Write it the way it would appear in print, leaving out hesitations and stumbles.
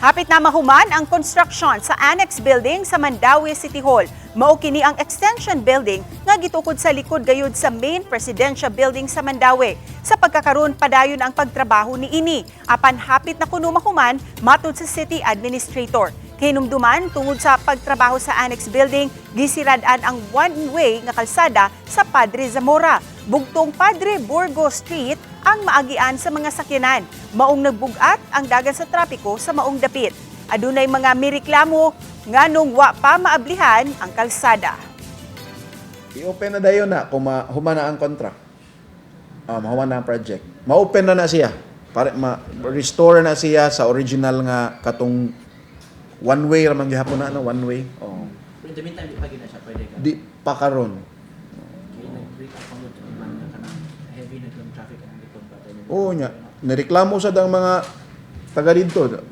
Hapit na mahuman ang construction sa Annex Building sa Mandaue City Hall. Mao kini ang extension building nga gitukod sa likod gayud sa main presidential building sa Mandaue. Sa pagkakaroon padayon ang pagtrabaho ni ini. Apan hapit na kuno mahuman matud sa city administrator. Hinumduman tungod sa pagtrabaho sa Annex Building, gisirad-an ang one-way nga kalsada sa Padre Zamora. Bugtong Padre Burgos Street ang maagian sa mga sakyanan. Maong nagbugat ang dagan sa trapiko sa maong dapit. Adunay mga mireklamo nganong wa pa maablihan ang kalsada. I-open na dayon na kung human na ang contract. Human na ang project. Ma-open na siya. Para ma-restore na siya sa original nga katong one way ramang gihapon na one way. Oh. But in the meantime, di pa gina siya pwede ka. Di pa karon. Kaya nag-break up ang man na kanang heavy na traffic ang likod pa tayo. Oo nya. Nireklamo sa dang mga taga dito.